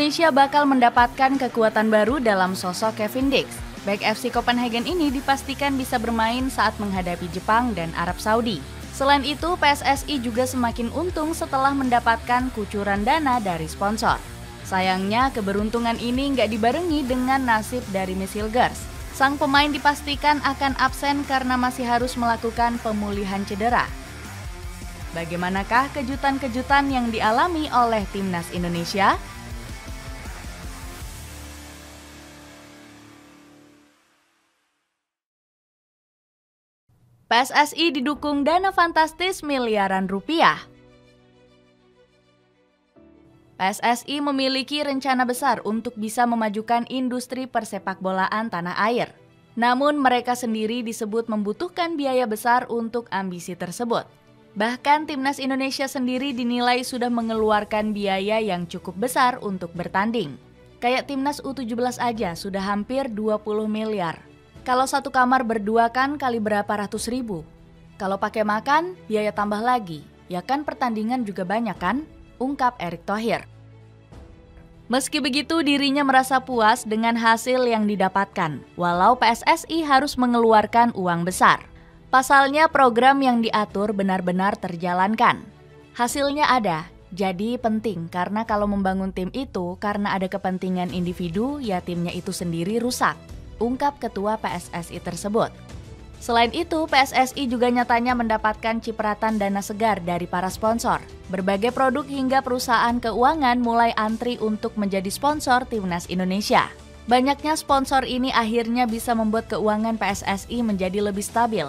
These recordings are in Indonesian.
Indonesia bakal mendapatkan kekuatan baru dalam sosok Kevin Dix. Bek FC Copenhagen ini dipastikan bisa bermain saat menghadapi Jepang dan Arab Saudi. Selain itu, PSSI juga semakin untung setelah mendapatkan kucuran dana dari sponsor. Sayangnya, keberuntungan ini nggak dibarengi dengan nasib dari Miss Hilgers. Sang pemain dipastikan akan absen karena masih harus melakukan pemulihan cedera. Bagaimanakah kejutan-kejutan yang dialami oleh Timnas Indonesia? PSSI didukung dana fantastis miliaran rupiah. PSSI memiliki rencana besar untuk bisa memajukan industri persepakbolaan tanah air. Namun mereka sendiri disebut membutuhkan biaya besar untuk ambisi tersebut. Bahkan Timnas Indonesia sendiri dinilai sudah mengeluarkan biaya yang cukup besar untuk bertanding. Kayak Timnas U17 aja sudah hampir 20 miliar. Kalau satu kamar berdua kan kali berapa ratus ribu. Kalau pakai makan, biaya tambah lagi. Ya kan pertandingan juga banyak kan? Ungkap Erick Thohir. Meski begitu, dirinya merasa puas dengan hasil yang didapatkan, walau PSSI harus mengeluarkan uang besar. Pasalnya program yang diatur benar-benar terjalankan. Hasilnya ada, jadi penting karena kalau membangun tim itu karena ada kepentingan individu, ya timnya itu sendiri rusak, ungkap ketua PSSI tersebut. Selain itu, PSSI juga nyatanya mendapatkan cipratan dana segar dari para sponsor. Berbagai produk hingga perusahaan keuangan mulai antri untuk menjadi sponsor Timnas Indonesia. Banyaknya sponsor ini akhirnya bisa membuat keuangan PSSI menjadi lebih stabil.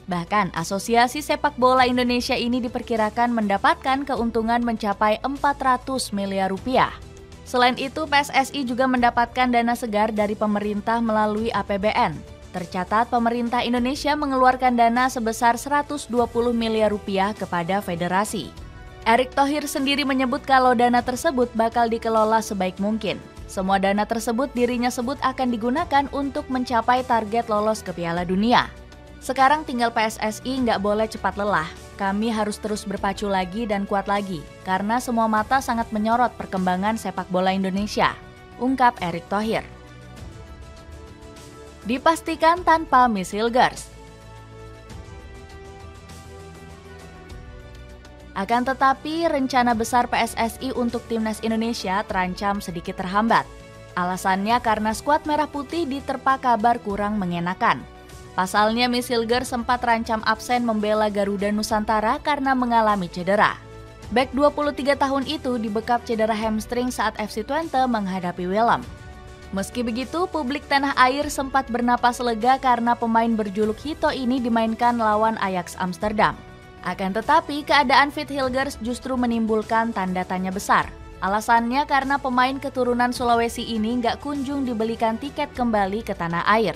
Bahkan, Asosiasi Sepak Bola Indonesia ini diperkirakan mendapatkan keuntungan mencapai 400 miliar rupiah. Selain itu, PSSI juga mendapatkan dana segar dari pemerintah melalui APBN. Tercatat pemerintah Indonesia mengeluarkan dana sebesar 120 miliar rupiah kepada federasi. Erick Thohir sendiri menyebut kalau dana tersebut bakal dikelola sebaik mungkin. Semua dana tersebut dirinya sebut akan digunakan untuk mencapai target lolos ke Piala Dunia. Sekarang tinggal PSSI nggak boleh cepat lelah. Kami harus terus berpacu lagi dan kuat lagi, karena semua mata sangat menyorot perkembangan sepak bola Indonesia, ungkap Erick Thohir. Dipastikan tanpa Miss Hilgers. Akan tetapi, rencana besar PSSI untuk Timnas Indonesia terancam sedikit terhambat. Alasannya karena skuad merah putih diterpa kabar kurang mengenakan. Pasalnya, Miss Hilgers sempat terancam absen membela Garuda Nusantara karena mengalami cedera. Bek 23 tahun itu dibekap cedera hamstring saat FC Twente menghadapi Willem. Meski begitu, publik tanah air sempat bernapas lega karena pemain berjuluk Hito ini dimainkan lawan Ajax Amsterdam. Akan tetapi, keadaan fit Hilgers justru menimbulkan tanda tanya besar. Alasannya karena pemain keturunan Sulawesi ini nggak kunjung dibelikan tiket kembali ke tanah air.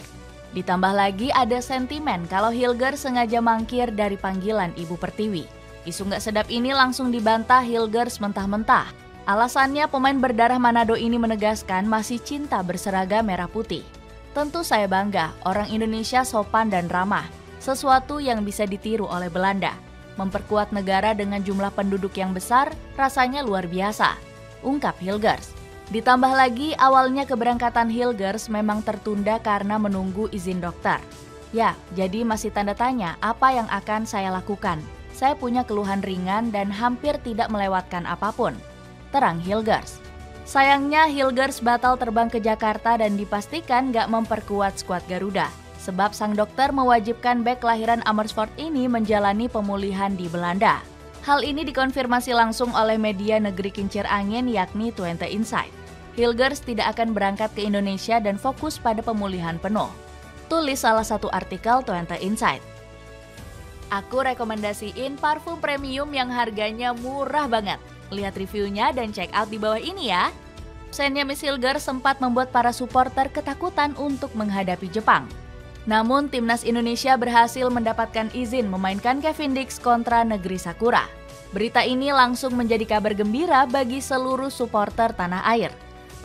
Ditambah lagi ada sentimen kalau Hilgers sengaja mangkir dari panggilan Ibu Pertiwi. Isu nggak sedap ini langsung dibantah Hilgers mentah-mentah. Alasannya pemain berdarah Manado ini menegaskan masih cinta berseragam merah putih. Tentu saya bangga, orang Indonesia sopan dan ramah. Sesuatu yang bisa ditiru oleh Belanda. Memperkuat negara dengan jumlah penduduk yang besar, rasanya luar biasa, ungkap Hilgers. Ditambah lagi, awalnya keberangkatan Hilgers memang tertunda karena menunggu izin dokter. Ya, jadi masih tanda tanya apa yang akan saya lakukan. Saya punya keluhan ringan dan hampir tidak melewatkan apapun, terang Hilgers. Sayangnya Hilgers batal terbang ke Jakarta dan dipastikan gak memperkuat skuad Garuda. Sebab sang dokter mewajibkan bek kelahiran Amersfoort ini menjalani pemulihan di Belanda. Hal ini dikonfirmasi langsung oleh media negeri kincir angin yakni Twente Insight. Hilgers tidak akan berangkat ke Indonesia dan fokus pada pemulihan penuh. Tulis salah satu artikel Twente Insight. Aku rekomendasiin parfum premium yang harganya murah banget. Lihat reviewnya dan check out di bawah ini ya. Absennya Miss Hilgers sempat membuat para supporter ketakutan untuk menghadapi Jepang. Namun Timnas Indonesia berhasil mendapatkan izin memainkan Kevin Dix kontra Negeri Sakura. Berita ini langsung menjadi kabar gembira bagi seluruh supporter tanah air.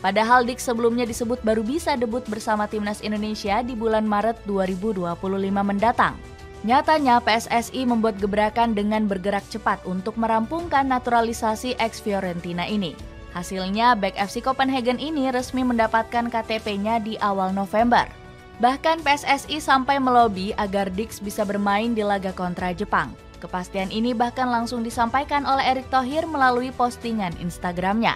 Padahal Dix sebelumnya disebut baru bisa debut bersama Timnas Indonesia di bulan Maret 2025 mendatang. Nyatanya PSSI membuat gebrakan dengan bergerak cepat untuk merampungkan naturalisasi ex-Fiorentina ini. Hasilnya, bek FC Copenhagen ini resmi mendapatkan KTP-nya di awal November. Bahkan PSSI sampai melobi agar Dix bisa bermain di laga kontra Jepang. Kepastian ini bahkan langsung disampaikan oleh Erick Thohir melalui postingan Instagramnya.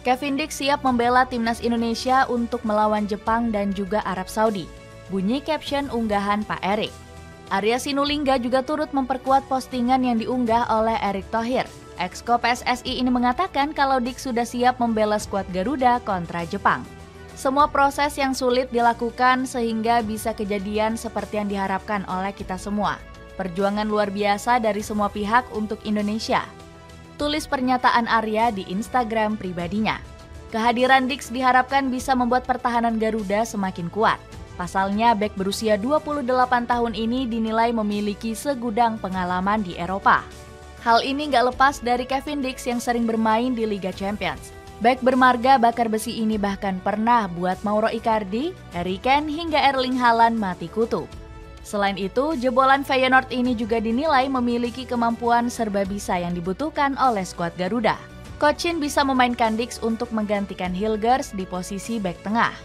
Kevin Dix siap membela timnas Indonesia untuk melawan Jepang dan juga Arab Saudi. Bunyi caption unggahan Pak Erick. Arya Sinulinga juga turut memperkuat postingan yang diunggah oleh Erick Thohir. Exco PSSI ini mengatakan kalau Dix sudah siap membela skuad Garuda kontra Jepang. Semua proses yang sulit dilakukan sehingga bisa kejadian seperti yang diharapkan oleh kita semua. Perjuangan luar biasa dari semua pihak untuk Indonesia. Tulis pernyataan Arya di Instagram pribadinya. Kehadiran Dix diharapkan bisa membuat pertahanan Garuda semakin kuat. Pasalnya, bek berusia 28 tahun ini dinilai memiliki segudang pengalaman di Eropa. Hal ini nggak lepas dari Kevin Dix yang sering bermain di Liga Champions. Bek bermarga bakar besi ini bahkan pernah buat Mauro Icardi, Harry Kane hingga Erling Haaland mati kutu. Selain itu, jebolan Feyenoord ini juga dinilai memiliki kemampuan serba bisa yang dibutuhkan oleh skuad Garuda. Coach Shin bisa memainkan Dix untuk menggantikan Hilgers di posisi bek tengah.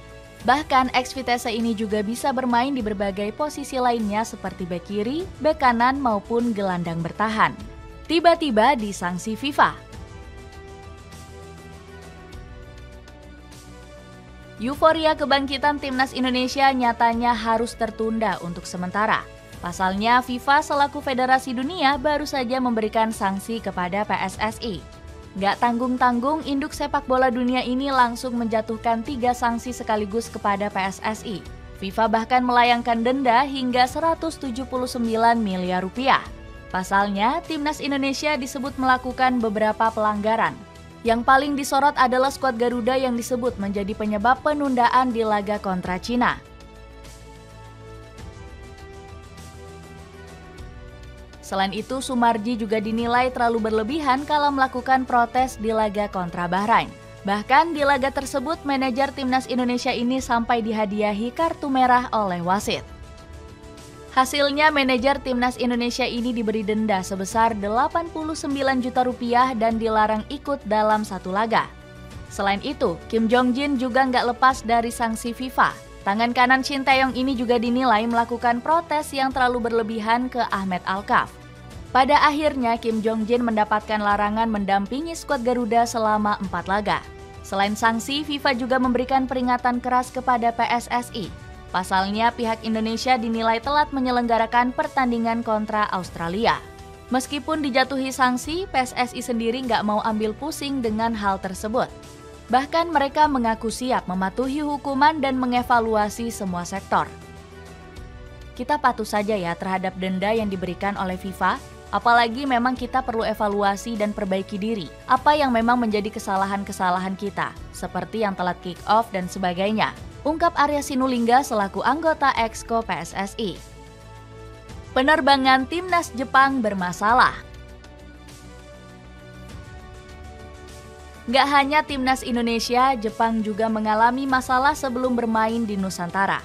Bahkan ex-Vitesse ini juga bisa bermain di berbagai posisi lainnya seperti bek kiri, bek kanan maupun gelandang bertahan. Tiba-tiba disanksi FIFA. Euforia kebangkitan timnas Indonesia nyatanya harus tertunda untuk sementara. Pasalnya, FIFA selaku Federasi Dunia baru saja memberikan sanksi kepada PSSI. Gak tanggung-tanggung, induk sepak bola dunia ini langsung menjatuhkan 3 sanksi sekaligus kepada PSSI. FIFA bahkan melayangkan denda hingga 179 miliar rupiah. Pasalnya, timnas Indonesia disebut melakukan beberapa pelanggaran. Yang paling disorot adalah skuad Garuda yang disebut menjadi penyebab penundaan di laga kontra Cina. Selain itu, Sumarji juga dinilai terlalu berlebihan kala melakukan protes di laga kontra Bahrain. Bahkan di laga tersebut, manajer timnas Indonesia ini sampai dihadiahi kartu merah oleh wasit. Hasilnya, manajer timnas Indonesia ini diberi denda sebesar 89 juta rupiah dan dilarang ikut dalam satu laga. Selain itu, Kim Jong-jin juga nggak lepas dari sanksi FIFA. Tangan kanan Shin Tae-yong ini juga dinilai melakukan protes yang terlalu berlebihan ke Ahmed Alkaf. Pada akhirnya, Kim Jong-jin mendapatkan larangan mendampingi skuad Garuda selama 4 laga. Selain sanksi, FIFA juga memberikan peringatan keras kepada PSSI. Pasalnya, pihak Indonesia dinilai telat menyelenggarakan pertandingan kontra Australia. Meskipun dijatuhi sanksi, PSSI sendiri nggak mau ambil pusing dengan hal tersebut. Bahkan mereka mengaku siap mematuhi hukuman dan mengevaluasi semua sektor. Kita patuh saja ya terhadap denda yang diberikan oleh FIFA, apalagi memang kita perlu evaluasi dan perbaiki diri. Apa yang memang menjadi kesalahan-kesalahan kita, seperti yang telat kick off dan sebagainya. Ungkap Arya Sinulinga selaku anggota Exco PSSI. Penerbangan timnas Jepang bermasalah. Gak hanya timnas Indonesia, Jepang juga mengalami masalah sebelum bermain di Nusantara.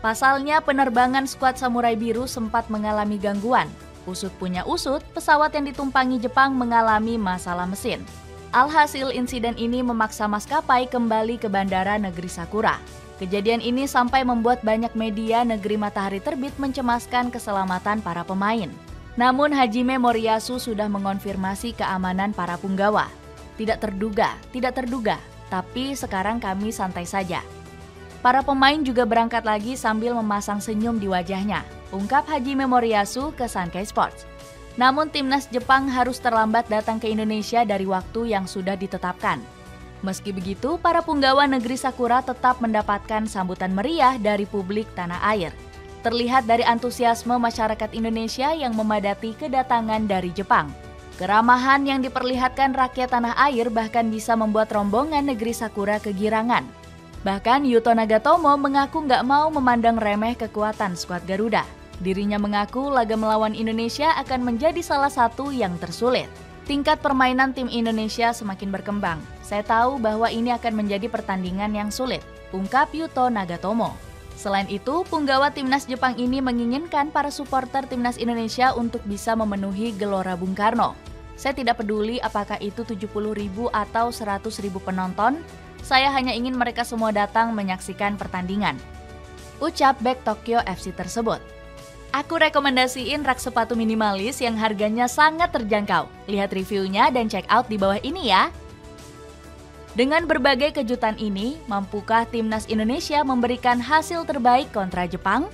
Pasalnya, penerbangan skuad Samurai Biru sempat mengalami gangguan. Usut punya usut, pesawat yang ditumpangi Jepang mengalami masalah mesin. Alhasil, insiden ini memaksa maskapai kembali ke Bandara Negeri Sakura. Kejadian ini sampai membuat banyak media negeri matahari terbit mencemaskan keselamatan para pemain. Namun Hajime Moriyasu sudah mengonfirmasi keamanan para punggawa. Tidak terduga, tapi sekarang kami santai saja. Para pemain juga berangkat lagi sambil memasang senyum di wajahnya, ungkap Hajime Moriyasu ke Sankei Sports. Namun timnas Jepang harus terlambat datang ke Indonesia dari waktu yang sudah ditetapkan. Meski begitu, para punggawa negeri Sakura tetap mendapatkan sambutan meriah dari publik tanah air. Terlihat dari antusiasme masyarakat Indonesia yang memadati kedatangan dari Jepang. Keramahan yang diperlihatkan rakyat tanah air bahkan bisa membuat rombongan negeri Sakura kegirangan. Bahkan Yuto Nagatomo mengaku nggak mau memandang remeh kekuatan skuad Garuda. Dirinya mengaku laga melawan Indonesia akan menjadi salah satu yang tersulit. Tingkat permainan tim Indonesia semakin berkembang. Saya tahu bahwa ini akan menjadi pertandingan yang sulit, ungkap Yuto Nagatomo. Selain itu, punggawa timnas Jepang ini menginginkan para supporter timnas Indonesia untuk bisa memenuhi Gelora Bung Karno. Saya tidak peduli apakah itu 70.000 atau 100.000 penonton, saya hanya ingin mereka semua datang menyaksikan pertandingan. Ucap bek Tokyo FC tersebut. Aku rekomendasiin rak sepatu minimalis yang harganya sangat terjangkau. Lihat reviewnya dan check out di bawah ini ya. Dengan berbagai kejutan ini, mampukah timnas Indonesia memberikan hasil terbaik kontra Jepang?